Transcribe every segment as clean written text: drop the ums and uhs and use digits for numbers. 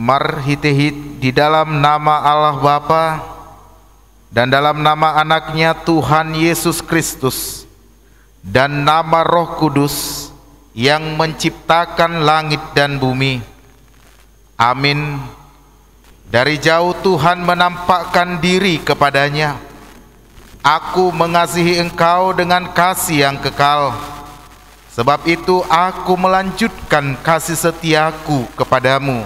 marhitehit di dalam nama Allah Bapa dan dalam nama anaknya Tuhan Yesus Kristus dan nama Roh Kudus yang menciptakan langit dan bumi. Amin. Dari jauh Tuhan menampakkan diri kepadanya. Aku mengasihi engkau dengan kasih yang kekal. Sebab itu aku melanjutkan kasih setiaku kepadamu.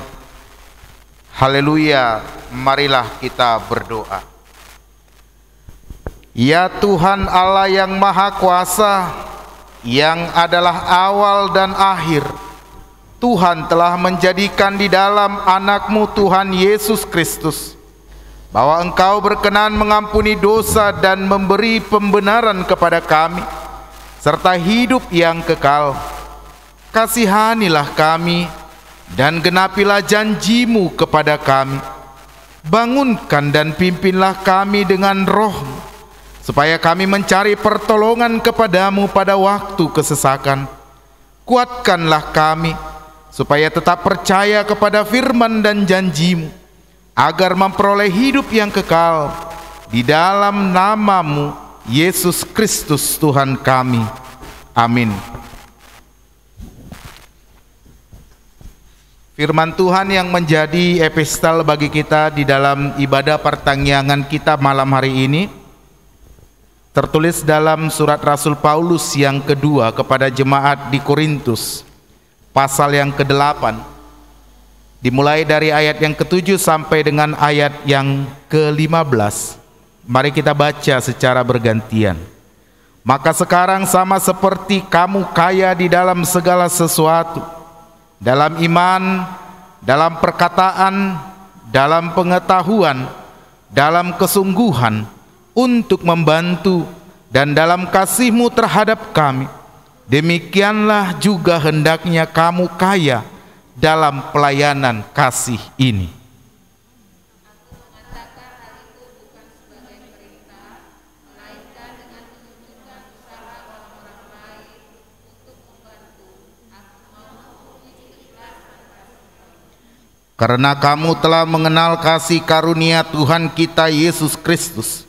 Haleluya, marilah kita berdoa. Ya Tuhan Allah yang Maha Kuasa, yang adalah awal dan akhir, Tuhan telah menjadikan di dalam anak-Mu Tuhan Yesus Kristus, bahwa Engkau berkenan mengampuni dosa dan memberi pembenaran kepada kami, serta hidup yang kekal. Kasihanilah kami, dan genapilah janji-Mu kepada kami. Bangunkan dan pimpinlah kami dengan Roh-Mu, supaya kami mencari pertolongan kepada-Mu pada waktu kesesakan. Kuatkanlah kami, supaya tetap percaya kepada firman dan janji-Mu, agar memperoleh hidup yang kekal di dalam nama-Mu, Yesus Kristus Tuhan kami. Amin. Firman Tuhan yang menjadi epistel bagi kita di dalam ibadah pertanggihan kita malam hari ini tertulis dalam surat Rasul Paulus yang kedua kepada jemaat di Korintus, pasal yang ke-8, dimulai dari ayat yang ke-7 sampai dengan ayat yang ke-15. Mari kita baca secara bergantian. Maka sekarang sama seperti kamu kaya di dalam segala sesuatu, dalam iman, dalam perkataan, dalam pengetahuan, dalam kesungguhan, untuk membantu, dan dalam kasih-Mu terhadap kami, demikianlah juga hendaknya kamu kaya dalam pelayanan kasih ini. Karena kamu telah mengenal kasih karunia Tuhan kita Yesus Kristus,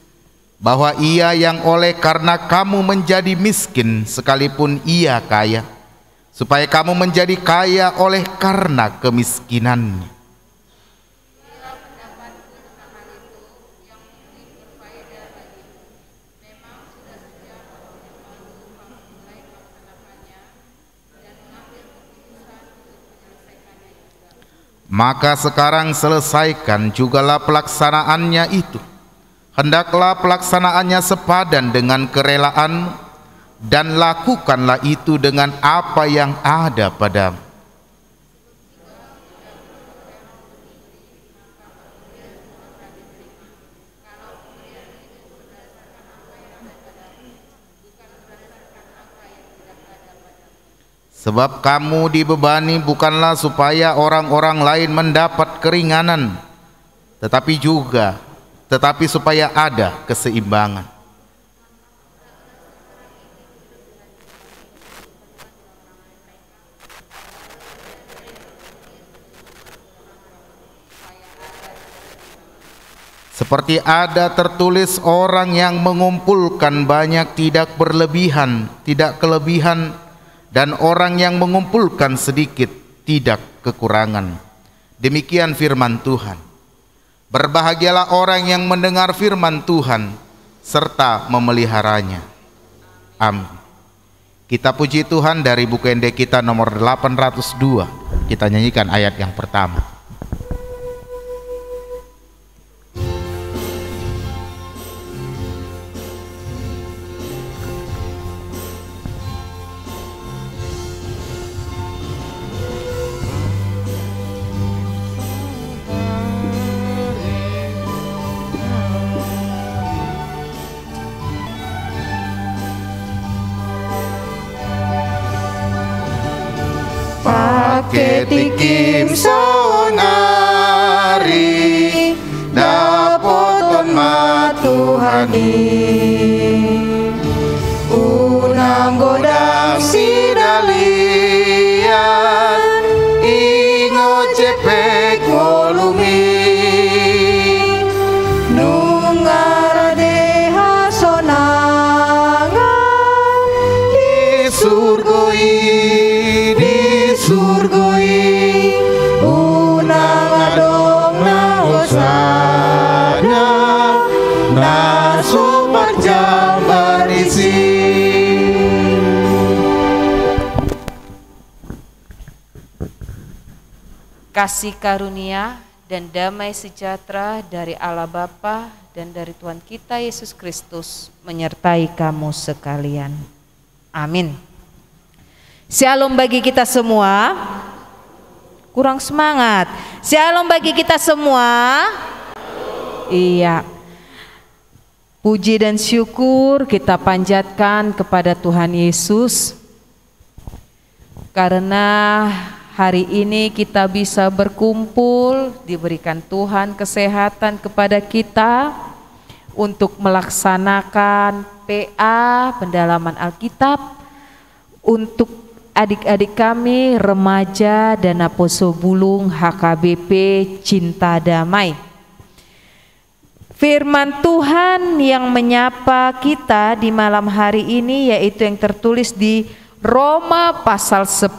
bahwa Ia yang oleh karena kamu menjadi miskin sekalipun Ia kaya, supaya kamu menjadi kaya oleh karena kemiskinannya. Maka sekarang selesaikan jugalah pelaksanaannya itu. Hendaklah pelaksanaannya sepadan dengan kerelaan, dan lakukanlah itu dengan apa yang ada padamu. Sebab kamu dibebani bukanlah supaya orang-orang lain mendapat keringanan, tetapi supaya ada keseimbangan. Seperti ada tertulis, orang yang mengumpulkan banyak tidak berlebihan, tidak kelebihan, dan orang yang mengumpulkan sedikit tidak kekurangan. Demikian firman Tuhan. Berbahagialah orang yang mendengar firman Tuhan serta memeliharanya. Amin. Kita puji Tuhan dari buku Ende kita nomor 802. Kita nyanyikan ayat yang pertama. Ketikim sonari dapoton matuhani unang godang sidalian ingo cepek kasih karunia dan damai sejahtera dari Allah Bapa dan dari Tuhan kita Yesus Kristus menyertai kamu sekalian. Amin. Shalom bagi kita semua. Kurang semangat. Shalom bagi kita semua. Iya. Puji dan syukur kita panjatkan kepada Tuhan Yesus karena hari ini kita bisa berkumpul, diberikan Tuhan kesehatan kepada kita untuk melaksanakan PA pendalaman Alkitab untuk adik-adik kami remaja Danaposo Bulung HKBP Cinta Damai. Firman Tuhan yang menyapa kita di malam hari ini yaitu yang tertulis di Roma pasal 10.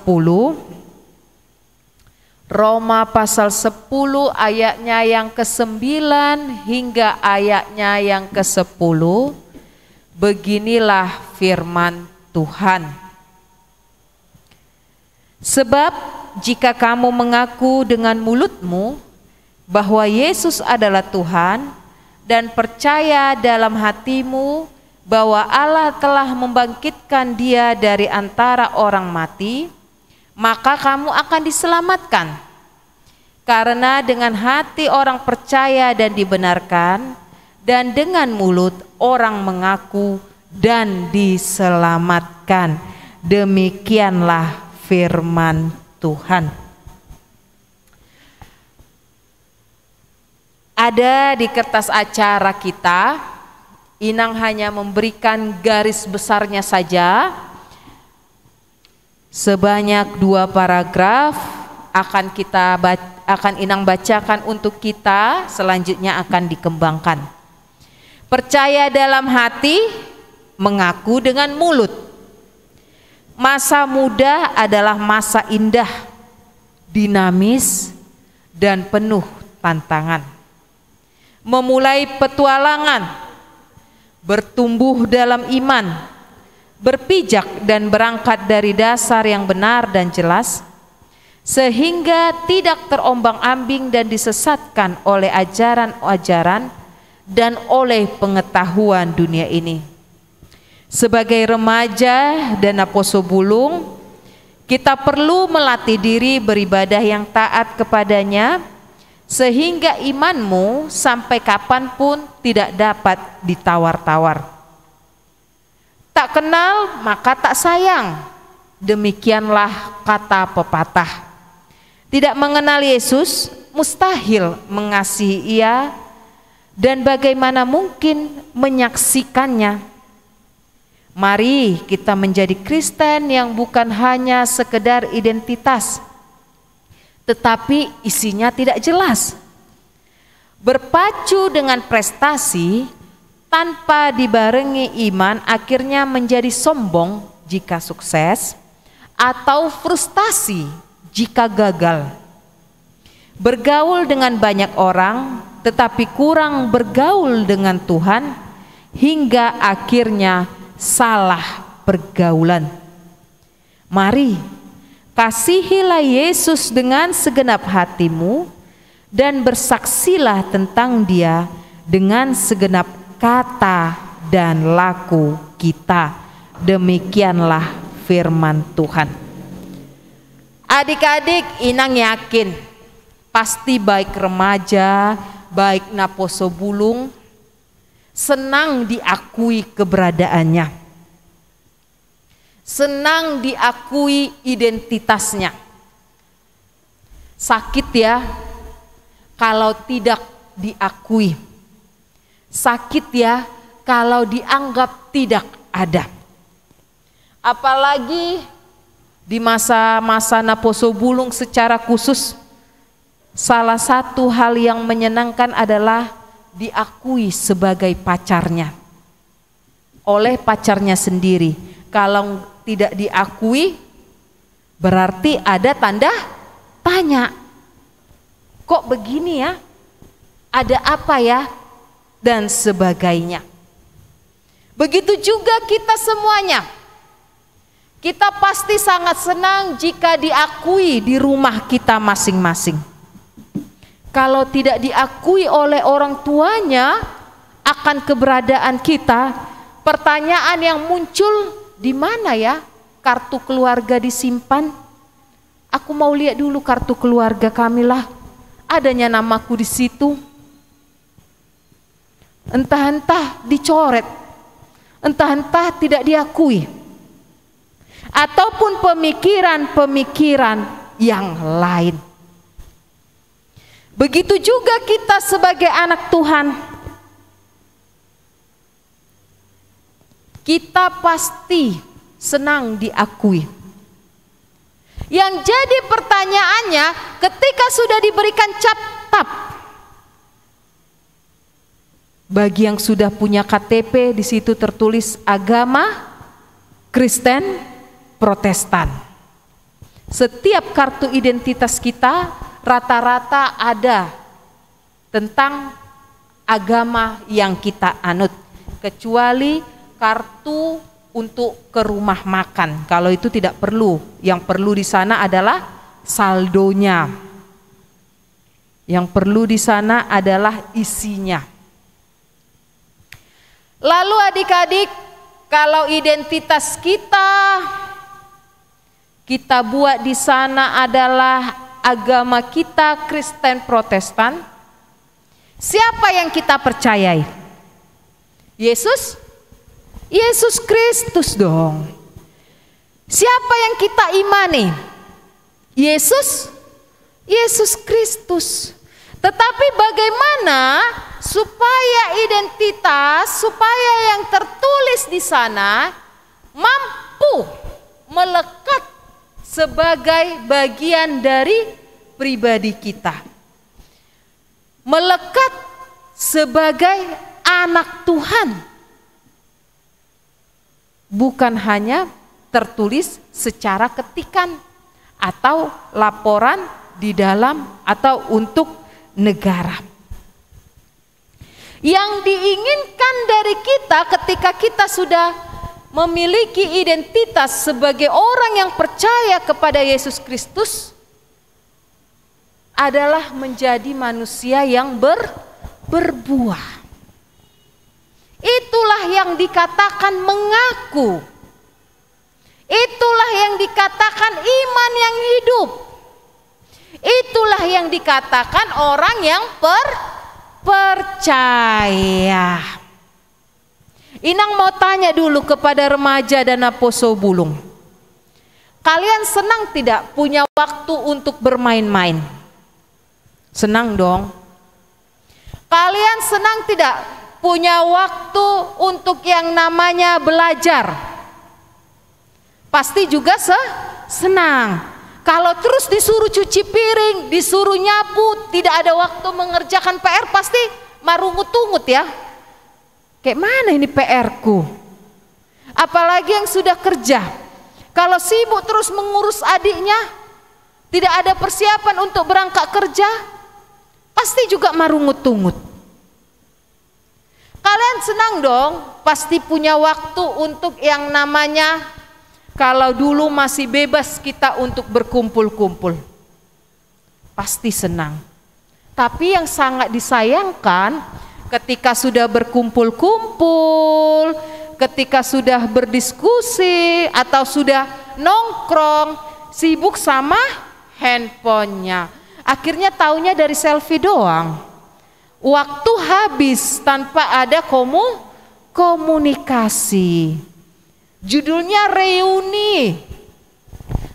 Roma pasal 10 ayatnya yang ke-9 hingga ayatnya yang ke-10. Beginilah firman Tuhan. Sebab jika kamu mengaku dengan mulutmu bahwa Yesus adalah Tuhan dan percaya dalam hatimu bahwa Allah telah membangkitkan Dia dari antara orang mati, maka kamu akan diselamatkan. Karena dengan hati orang percaya dan dibenarkan, dan dengan mulut orang mengaku dan diselamatkan. Demikianlah firman Tuhan. Ada di kertas acara kita, Inang hanya memberikan garis besarnya saja. Sebanyak 2 paragraf akan Inang bacakan untuk kita, selanjutnya akan dikembangkan. Percaya dalam hati, mengaku dengan mulut. Masa muda adalah masa indah, dinamis, dan penuh tantangan. Memulai petualangan, bertumbuh dalam iman, berpijak dan berangkat dari dasar yang benar dan jelas, sehingga tidak terombang-ambing dan disesatkan oleh ajaran-ajaran dan oleh pengetahuan dunia ini. Sebagai remaja Danaposo Bulung, kita perlu melatih diri beribadah yang taat kepadanya, sehingga imanmu sampai kapanpun tidak dapat ditawar-tawar. Tak kenal maka tak sayang, demikianlah kata pepatah. Tidak mengenal Yesus mustahil mengasihi Ia, dan bagaimana mungkin menyaksikannya. Mari kita menjadi Kristen yang bukan hanya sekedar identitas, tetapi isinya tidak jelas. Berpacu dengan prestasi tanpa dibarengi iman akhirnya menjadi sombong jika sukses atau frustasi jika gagal. Bergaul dengan banyak orang tetapi kurang bergaul dengan Tuhan hingga akhirnya salah pergaulan. Mari kasihilah Yesus dengan segenap hatimu dan bersaksilah tentang Dia dengan segenap kata dan laku kita. Demikianlah firman Tuhan. Adik-adik, Inang yakin pasti baik remaja, baik Naposo Bulung senang diakui keberadaannya. Senang diakui identitasnya. Sakit ya kalau tidak diakui. Sakit ya kalau dianggap tidak ada. Apalagi di masa-masa Naposo Bulung secara khusus, salah satu hal yang menyenangkan adalah diakui sebagai pacarnya oleh pacarnya sendiri. Kalau tidak diakui berarti ada tanda tanya. Kok begini ya? Ada apa ya? Dan sebagainya. Begitu juga kita semuanya. Kita pasti sangat senang jika diakui di rumah kita masing-masing. Kalau tidak diakui oleh orang tuanya akan keberadaan kita, pertanyaan yang muncul, di mana ya kartu keluarga disimpan? Aku mau lihat dulu kartu keluarga kami lah, adanya namaku di situ. Entah-entah dicoret, entah-entah tidak diakui, ataupun pemikiran-pemikiran yang lain. Begitu juga kita sebagai anak Tuhan, kita pasti senang diakui. Yang jadi pertanyaannya, ketika sudah diberikan cap tap, bagi yang sudah punya KTP, di situ tertulis agama Kristen Protestan. Setiap kartu identitas kita rata-rata ada tentang agama yang kita anut, kecuali kartu untuk ke rumah makan. Kalau itu tidak perlu. Yang perlu di sana adalah saldonya. Yang perlu di sana adalah isinya. Lalu adik-adik, kalau identitas kita buat di sana adalah agama kita Kristen Protestan, siapa yang kita percayai? Yesus? Yesus Kristus dong. Siapa yang kita imani? Yesus? Yesus Kristus. Tetapi bagaimana supaya identitas, supaya yang tertulis di sana mampu melekat sebagai bagian dari pribadi kita, melekat sebagai anak Tuhan, bukan hanya tertulis secara ketikan atau laporan di dalam atau untuk negara. Yang diinginkan dari kita ketika kita sudah memiliki identitas sebagai orang yang percaya kepada Yesus Kristus adalah menjadi manusia yang berbuah. Itulah yang dikatakan mengaku. Itulah yang dikatakan iman yang hidup. Itulah yang dikatakan orang yang percaya. Inang mau tanya dulu kepada remaja dan Aposo Bulung. Kalian senang tidak punya waktu untuk bermain-main? Senang dong. Kalian senang tidak punya waktu untuk yang namanya belajar? Pasti juga senang. Kalau terus disuruh cuci piring, disuruh nyapu, tidak ada waktu mengerjakan PR, pasti marungut-ungut ya. Kayak mana ini PR-ku? Apalagi yang sudah kerja. Kalau sibuk terus mengurus adiknya, tidak ada persiapan untuk berangkat kerja, pasti juga marungut-ungut. Kalian senang dong, pasti punya waktu untuk yang namanya, kalau dulu masih bebas kita untuk berkumpul-kumpul, pasti senang. Tapi yang sangat disayangkan, ketika sudah berkumpul-kumpul, ketika sudah berdiskusi atau sudah nongkrong, sibuk sama handphonenya. Akhirnya taunya dari selfie doang. Waktu habis tanpa ada komunikasi. Judulnya reuni,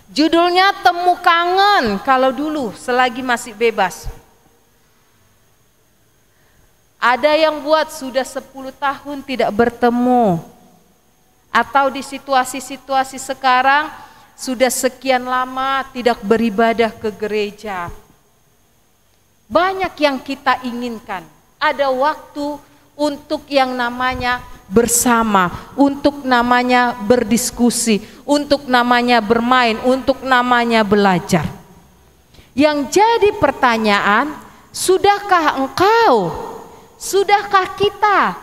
judulnya temu kangen kalau dulu selagi masih bebas. Ada yang buat sudah 10 tahun tidak bertemu, atau di situasi-situasi sekarang sudah sekian lama tidak beribadah ke gereja. Banyak yang kita inginkan, ada waktu untuk yang namanya bersama, untuk namanya berdiskusi, untuk namanya bermain, untuk namanya belajar. Yang jadi pertanyaan, sudahkah engkau, sudahkah kita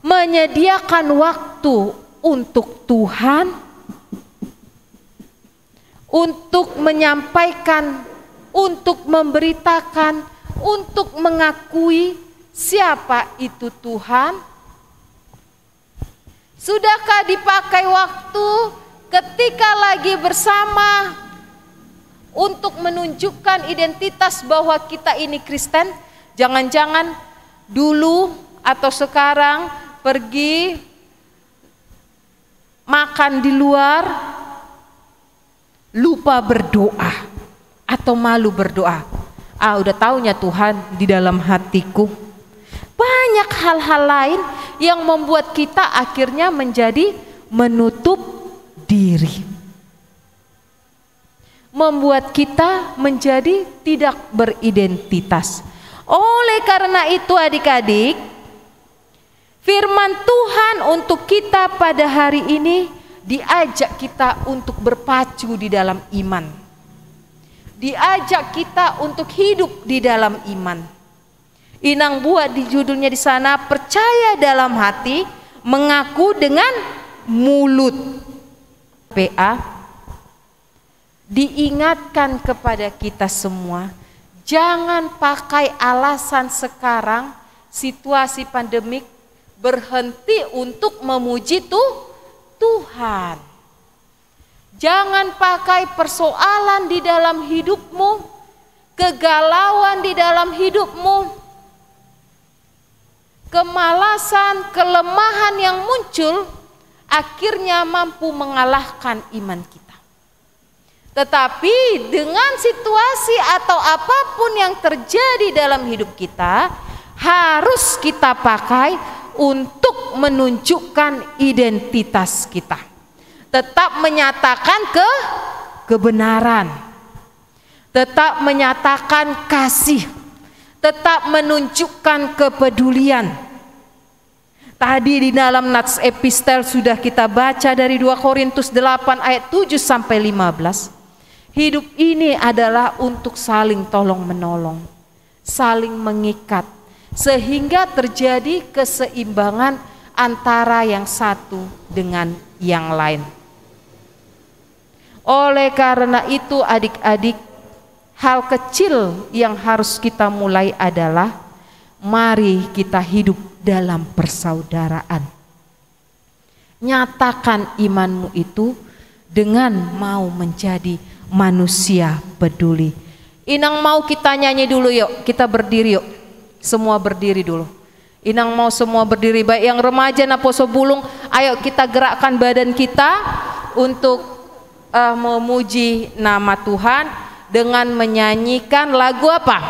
menyediakan waktu untuk Tuhan? untuk menyampaikan, untuk memberitakan, untuk mengakui siapa itu Tuhan? Sudahkah dipakai waktu ketika lagi bersama untuk menunjukkan identitas bahwa kita ini Kristen? Jangan-jangan dulu atau sekarang pergi makan di luar, lupa berdoa atau malu berdoa. Udah taunya Tuhan di dalam hatiku. Banyak hal-hal lain yang membuat kita akhirnya menjadi menutup diri. Membuat kita menjadi tidak beridentitas. Oleh karena itu adik-adik, firman Tuhan untuk kita pada hari ini diajak kita untuk berpacu di dalam iman. Diajak kita untuk hidup di dalam iman. Inang buat di judulnya di sana, percaya dalam hati, mengaku dengan mulut. PA diingatkan kepada kita semua, jangan pakai alasan sekarang situasi pandemik berhenti untuk memuji Tuhan. Jangan pakai persoalan di dalam hidupmu, kegalauan di dalam hidupmu, kemalasan, kelemahan yang muncul akhirnya mampu mengalahkan iman kita. Tetapi dengan situasi atau apapun yang terjadi dalam hidup kita, harus kita pakai untuk menunjukkan identitas kita. Tetap menyatakan kebenaran, tetap menyatakan kasih, tetap menunjukkan kepedulian. Tadi di dalam nats epistel sudah kita baca dari 2 Korintus 8 ayat 7 sampai 15. Hidup ini adalah untuk saling tolong menolong, saling mengikat, sehingga terjadi keseimbangan antara yang satu dengan yang lain. Oleh karena itu adik-adik, hal kecil yang harus kita mulai adalah mari kita hidup dalam persaudaraan. Nyatakan imanmu itu dengan mau menjadi manusia peduli. Inang mau kita nyanyi dulu yuk, kita berdiri yuk. Semua berdiri dulu. Inang mau semua berdiri, baik yang remaja naposo bulung, ayo kita gerakkan badan kita untuk memuji nama Tuhan dengan menyanyikan lagu apa?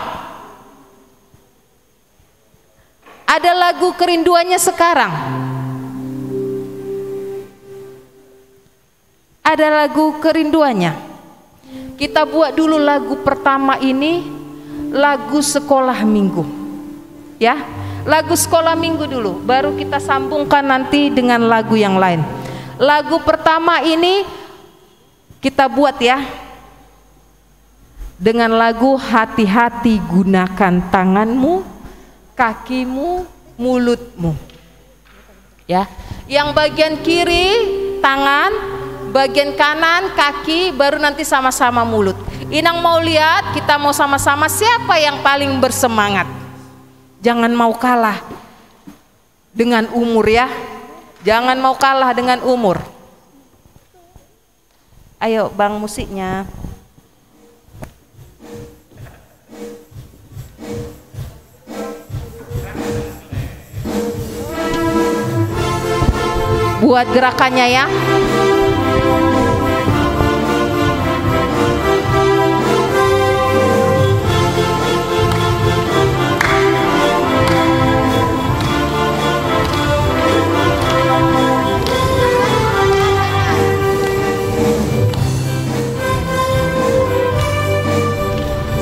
Ada lagu kerinduannya sekarang. Ada lagu kerinduannya. Kita buat dulu lagu pertama ini, lagu sekolah minggu. Ya, lagu sekolah minggu dulu, baru kita sambungkan nanti dengan lagu yang lain. Lagu pertama ini kita buat ya dengan lagu hati-hati gunakan tanganmu, kakimu, mulutmu. Ya, yang bagian kiri tangan, bagian kanan kaki, baru nanti sama-sama mulut. Inang mau lihat, kita mau sama-sama siapa yang paling bersemangat. Jangan mau kalah dengan umur ya. Jangan mau kalah dengan umur. Ayo bang musiknya. Buat gerakannya ya.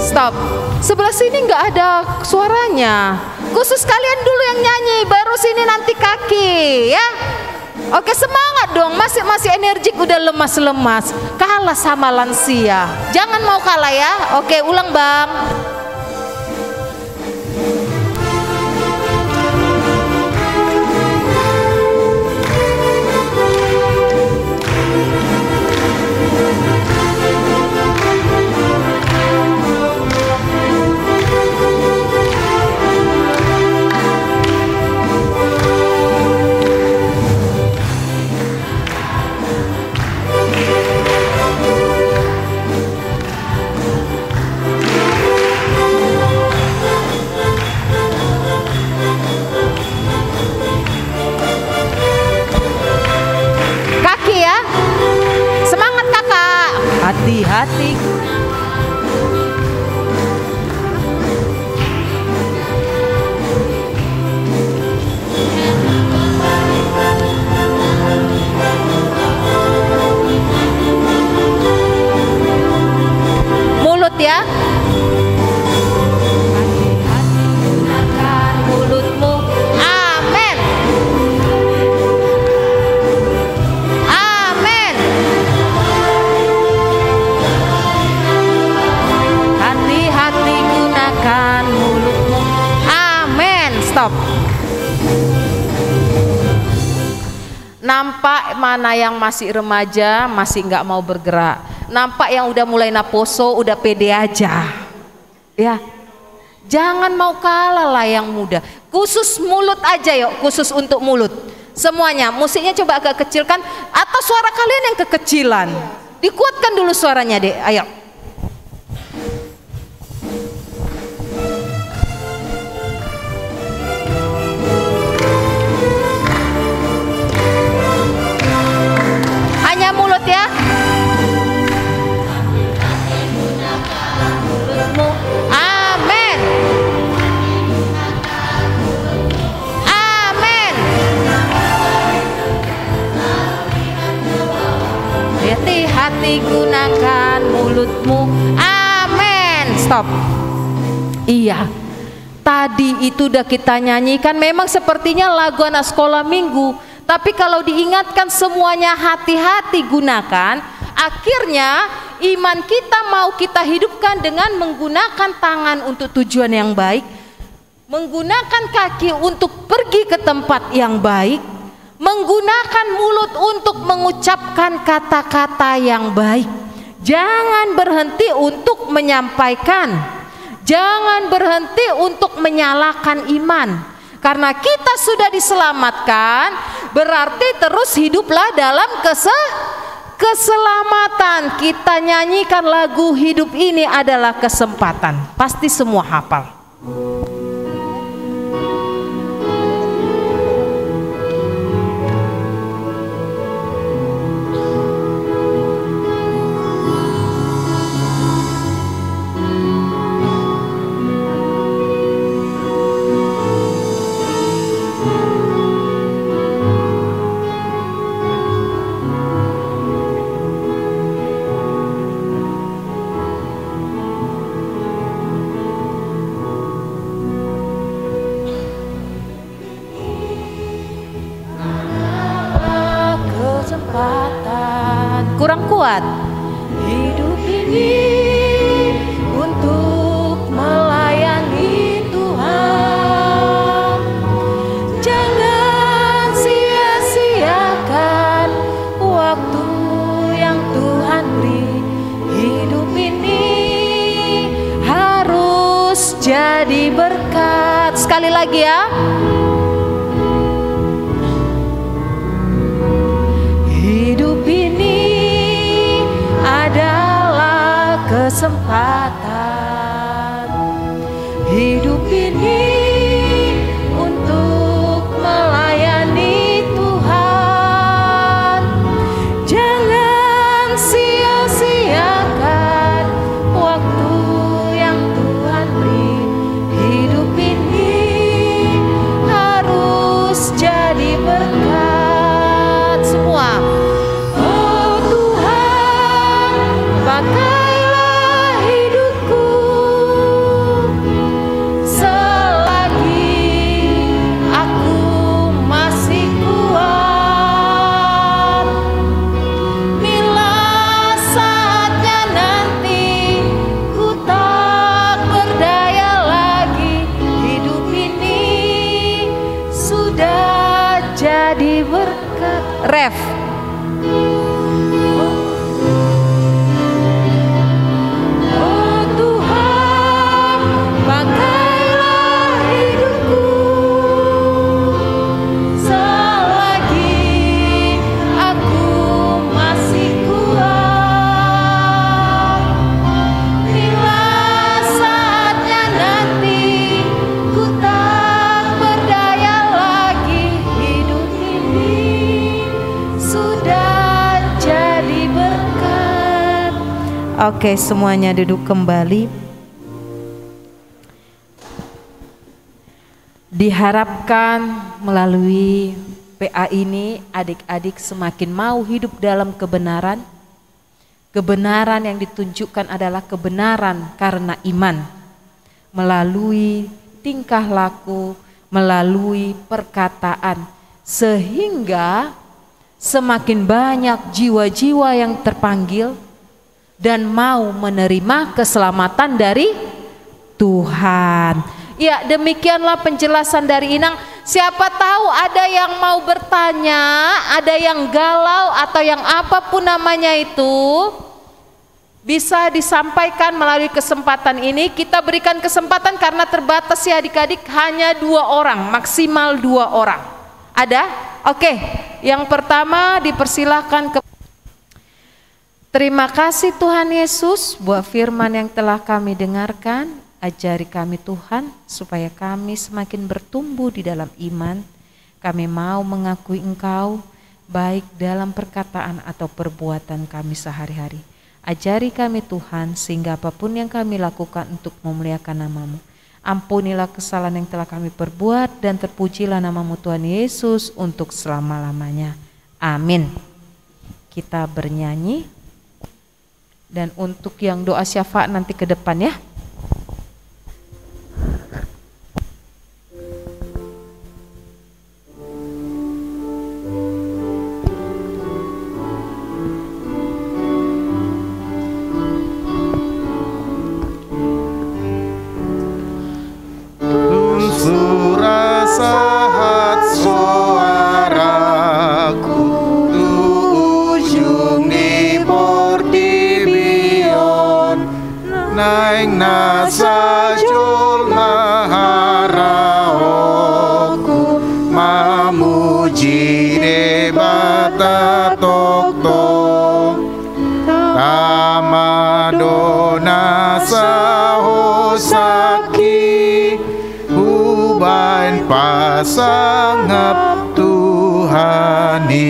Stop. Sebelah sini nggak ada suaranya. Khusus kalian dulu yang nyanyi, baru sini nanti kaki ya. Oke, semangat dong, masih energik, udah lemas-lemas, kalah sama lansia. Jangan mau kalah ya. Oke, ulang bang. ya. Hati-hati gunakan mulutmu. Amin. Amin. Hati-hati gunakan mulutmu. Amin. Stop. Nampak mana yang masih remaja, masih nggak mau bergerak. Nampak yang udah mulai naposo, udah pede aja. Ya, jangan mau kalah lah yang muda. Khusus mulut aja yuk, khusus untuk mulut. Semuanya, musiknya coba agak kecilkan. Atau suara kalian yang kekecilan. Dikuatkan dulu suaranya deh, ayo. Ya, amin, amin. Hati-hati gunakan mulutmu. Amin. Stop. Iya, tadi itu udah kita nyanyikan. Memang sepertinya lagu anak sekolah minggu. Tapi kalau diingatkan semuanya hati-hati gunakan, akhirnya iman kita mau kita hidupkan dengan menggunakan tangan untuk tujuan yang baik, menggunakan kaki untuk pergi ke tempat yang baik, menggunakan mulut untuk mengucapkan kata-kata yang baik. Jangan berhenti untuk menyampaikan, jangan berhenti untuk menyalakan iman. Karena kita sudah diselamatkan, berarti terus hiduplah dalam keselamatan. Kita nyanyikan lagu hidup ini adalah kesempatan. Pasti semua hafal. Kurang kuat. Hidup ini untuk melayani Tuhan. Jangan sia-siakan waktu yang Tuhan beri. Hidup ini harus jadi berkat. Sekali lagi ya. Hidup ini adalah kesempatan. Hidup ini untuk melayani Tuhan. Jangan sia-siakan waktu yang Tuhan beri. Hidup ini harus jadi berkat. Semua. Oh Tuhan, pakailah hidupku selagi aku masih kuat. Bila saatnya nanti ku tak berdaya lagi, hidup ini sudah jadi berkat. Ref. Oh Tuhan, pakailah hidupku selagi aku masih kuat. Bila saatnya nanti ku tak berdaya lagi, hidup ini sudah jadi berkat. Oke, semuanya duduk kembali. Diharapkan melalui PA ini adik-adik semakin mau hidup dalam kebenaran, Kebenaran yang ditunjukkan adalah kebenaran karena iman, melalui tingkah laku, melalui perkataan, sehingga semakin banyak jiwa-jiwa yang terpanggil dan mau menerima keselamatan dari Tuhan. Ya, demikianlah penjelasan dari Inang. Siapa tahu ada yang mau bertanya, ada yang galau atau yang apapun namanya itu, bisa disampaikan melalui kesempatan ini. Kita berikan kesempatan karena terbatas ya adik-adik, hanya 2 orang, maksimal 2 orang. Ada? Oke, yang pertama dipersilahkan ke. Terima kasih Tuhan Yesus buat firman yang telah kami dengarkan. Ajari kami Tuhan supaya kami semakin bertumbuh di dalam iman. Kami mau mengakui Engkau baik dalam perkataan atau perbuatan kami sehari-hari. Ajari kami Tuhan sehingga apapun yang kami lakukan untuk memuliakan nama-Mu. Ampunilah kesalahan yang telah kami perbuat dan terpujilah nama-Mu Tuhan Yesus untuk selama-lamanya. Amin. Kita bernyanyi. Dan untuk yang doa syafaat nanti ke depan ya. Pasangap Tuhani.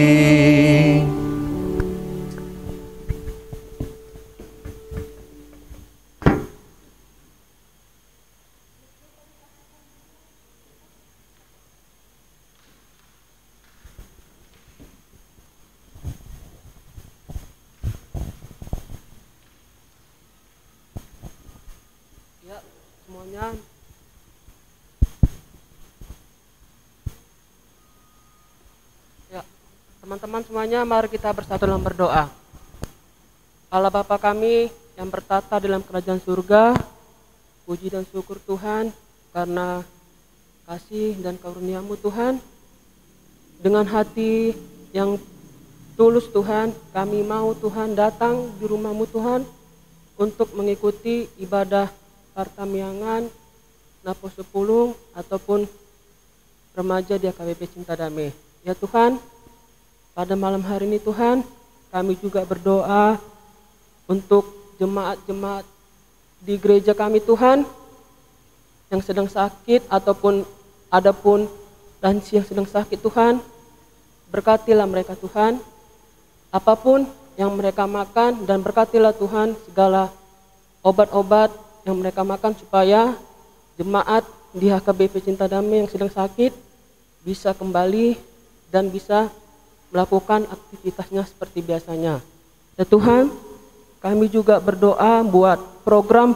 Ya, semuanya. Teman-teman semuanya, mari kita bersatu dalam berdoa. Allah Bapa kami yang bertata dalam kerajaan surga, puji dan syukur Tuhan karena kasih dan karunia-Mu Tuhan. Dengan hati yang tulus Tuhan, kami mau Tuhan datang di rumah-Mu Tuhan untuk mengikuti ibadah Partamiangan, Napo Sepulung ataupun remaja di AKBP Cinta Damai. Ya Tuhan, pada malam hari ini Tuhan, kami juga berdoa untuk jemaat-jemaat di gereja kami Tuhan yang sedang sakit ataupun adapun lansia yang sedang sakit Tuhan. Berkatilah mereka Tuhan, apapun yang mereka makan, dan berkatilah Tuhan segala obat-obat yang mereka makan supaya jemaat di HKBP Cinta Damai yang sedang sakit bisa kembali dan bisa melakukan aktivitasnya seperti biasanya. Ya Tuhan, kami juga berdoa buat program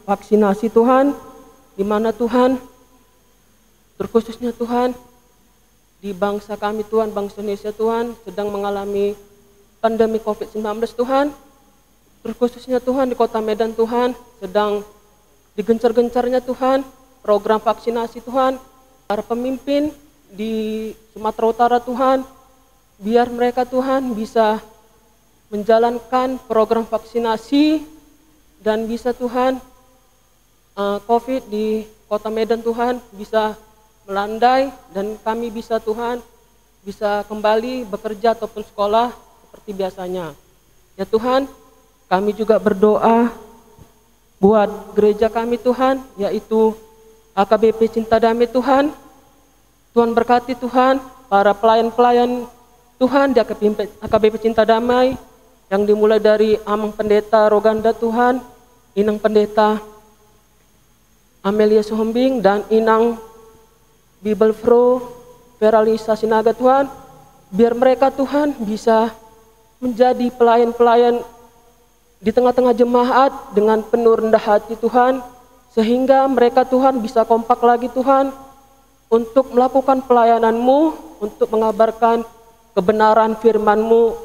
vaksinasi Tuhan, di mana Tuhan, terkhususnya Tuhan, di bangsa kami Tuhan, bangsa Indonesia Tuhan, sedang mengalami pandemi COVID-19 Tuhan, terkhususnya Tuhan di kota Medan Tuhan, sedang digencar-gencarnya Tuhan, program vaksinasi Tuhan, para pemimpin di Sumatera Utara Tuhan, biar mereka Tuhan bisa menjalankan program vaksinasi dan bisa Tuhan COVID di kota Medan Tuhan bisa melandai dan kami bisa Tuhan bisa kembali bekerja ataupun sekolah seperti biasanya. Ya Tuhan, kami juga berdoa buat gereja kami Tuhan, yaitu AKBP Cinta Damai Tuhan. Tuhan berkati Tuhan para pelayan-pelayan Tuhan di AKBP Cinta Damai yang dimulai dari Amang Pendeta Roganda Tuhan, Inang Pendeta Amelia Sohombing dan Inang Bibelfro Veralisa Sinaga Tuhan, biar mereka Tuhan bisa menjadi pelayan-pelayan di tengah-tengah jemaat dengan penuh rendah hati Tuhan, sehingga mereka Tuhan bisa kompak lagi Tuhan untuk melakukan pelayanan-Mu, untuk mengabarkan kebenaran firman-Mu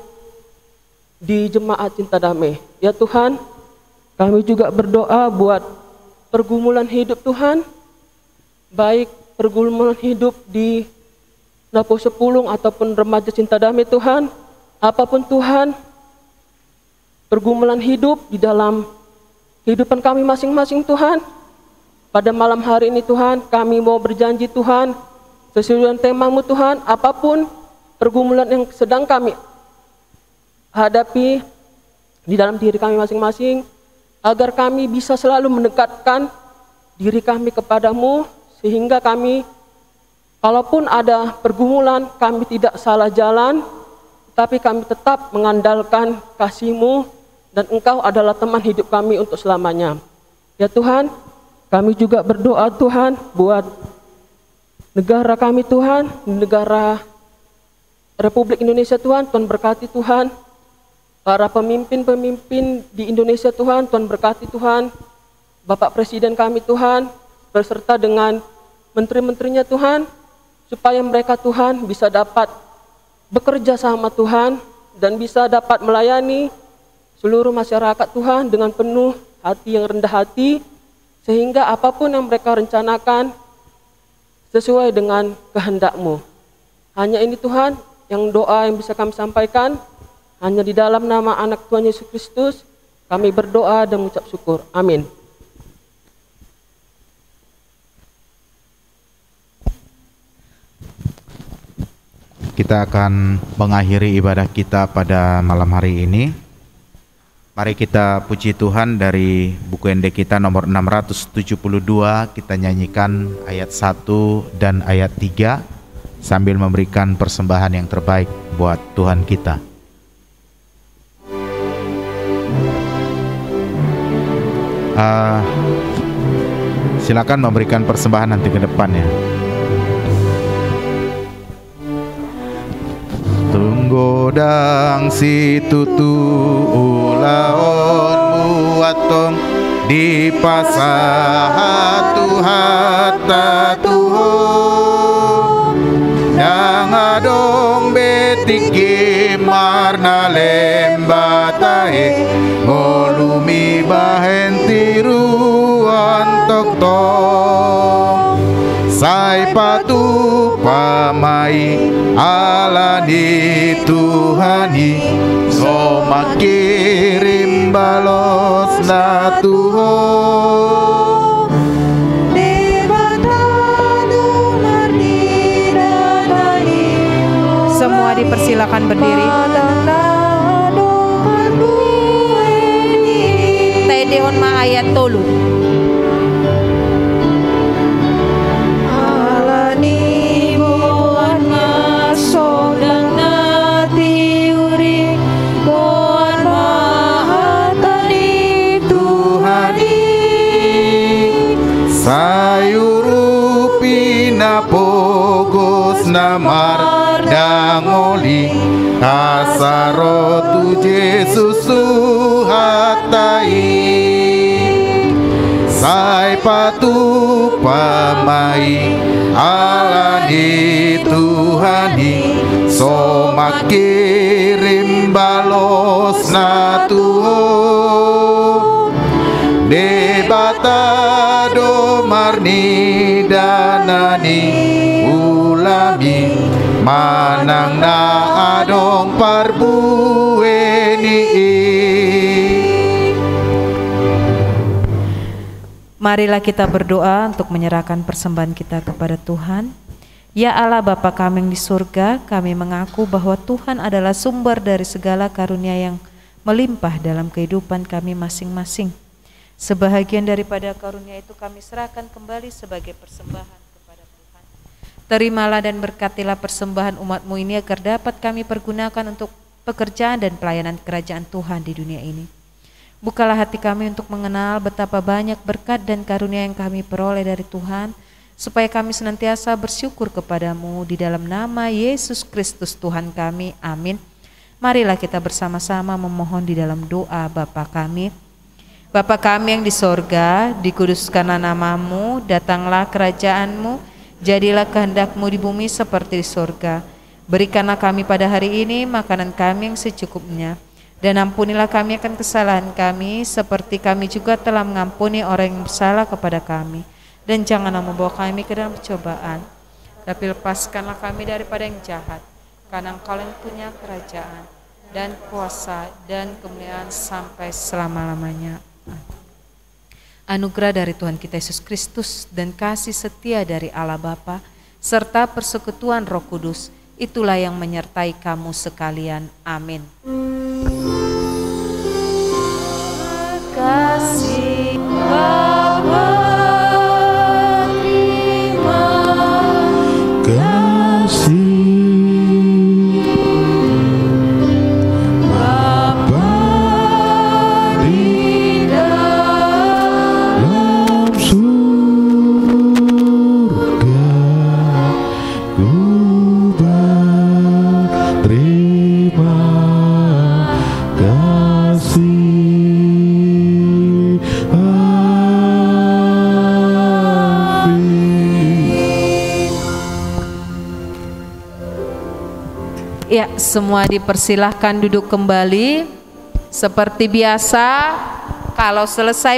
di jemaat Cinta Damai. Ya Tuhan, kami juga berdoa buat pergumulan hidup Tuhan, baik pergumulan hidup di Napo Sepulung ataupun remaja Cinta Damai Tuhan, apapun Tuhan, pergumulan hidup di dalam kehidupan kami masing-masing Tuhan. Pada malam hari ini Tuhan, kami mau berjanji Tuhan, sesuai dengan tema-Mu Tuhan, apapun pergumulan yang sedang kami hadapi di dalam diri kami masing-masing, agar kami bisa selalu mendekatkan diri kami kepadamu, sehingga kami, kalaupun ada pergumulan, kami tidak salah jalan, tapi kami tetap mengandalkan kasih-Mu, dan Engkau adalah teman hidup kami untuk selamanya. Ya Tuhan, kami juga berdoa Tuhan buat negara kami Tuhan, negara Republik Indonesia Tuhan, Tuhan berkati Tuhan. Para pemimpin-pemimpin di Indonesia Tuhan, Tuhan berkati Tuhan. Bapak Presiden kami Tuhan, beserta dengan menteri-menterinya Tuhan, supaya mereka Tuhan bisa dapat bekerja sama Tuhan, dan bisa dapat melayani seluruh masyarakat Tuhan dengan penuh hati yang rendah hati, sehingga apapun yang mereka rencanakan sesuai dengan kehendak-Mu. Hanya ini Tuhan yang doa yang bisa kami sampaikan, hanya di dalam nama anak Tuhan Yesus Kristus kami berdoa dan mengucap syukur. Amin. Kita akan mengakhiri ibadah kita pada malam hari ini. Mari kita puji Tuhan dari buku ND kita nomor 672. Kita nyanyikan ayat 1 dan ayat 3 sambil memberikan persembahan yang terbaik buat Tuhan kita. Silakan memberikan persembahan nanti ke depan ya. Tunggodang si tutu ulaon muatong di pasahatu hatta tuhon yang adong betiki marna lembatae ngolumi bahen tiruan toktong sai patu pamai alani Tuhani soma kirim balos na Tuhan semua dipersilakan berdiri. Tedeon ma ayat tolu. Sayurupina pogos namar dangoli kasarotu Yesus suhatai sai patu pamai alani Tuhani soma kirim balos na Tuhan debata domarni danani ulami manang na adong parbueni. Marilah kita berdoa untuk menyerahkan persembahan kita kepada Tuhan. Ya Allah Bapa kami yang di surga, kami mengaku bahwa Tuhan adalah sumber dari segala karunia yang melimpah dalam kehidupan kami masing-masing. Sebahagian daripada karunia itu kami serahkan kembali sebagai persembahan kepada Tuhan. Terimalah dan berkatilah persembahan umat-Mu ini agar dapat kami pergunakan untuk pekerjaan dan pelayanan kerajaan Tuhan di dunia ini. Bukalah hati kami untuk mengenal betapa banyak berkat dan karunia yang kami peroleh dari Tuhan, supaya kami senantiasa bersyukur kepada-Mu di dalam nama Yesus Kristus Tuhan kami. Amin. Marilah kita bersama-sama memohon di dalam doa Bapa kami. Bapa kami yang di sorga, dikuduskanlah namamu, datanglah kerajaanmu, jadilah kehendakmu di bumi seperti di sorga. Berikanlah kami pada hari ini makanan kami yang secukupnya, dan ampunilah kami akan kesalahan kami, seperti kami juga telah mengampuni orang yang bersalah kepada kami. Dan janganlah membawa kami ke dalam percobaan, tapi lepaskanlah kami daripada yang jahat, karena Engkau yang punya kerajaan, dan kuasa, dan kemuliaan sampai selama-lamanya. Anugerah dari Tuhan kita Yesus Kristus dan kasih setia dari Allah Bapa serta persekutuan Roh Kudus, itulah yang menyertai kamu sekalian. Amin. Kasih Bapa, terima kasih Bapa di dalam surga, ku berterima kasih. Ya, semua dipersilahkan duduk kembali. Seperti biasa, kalau selesai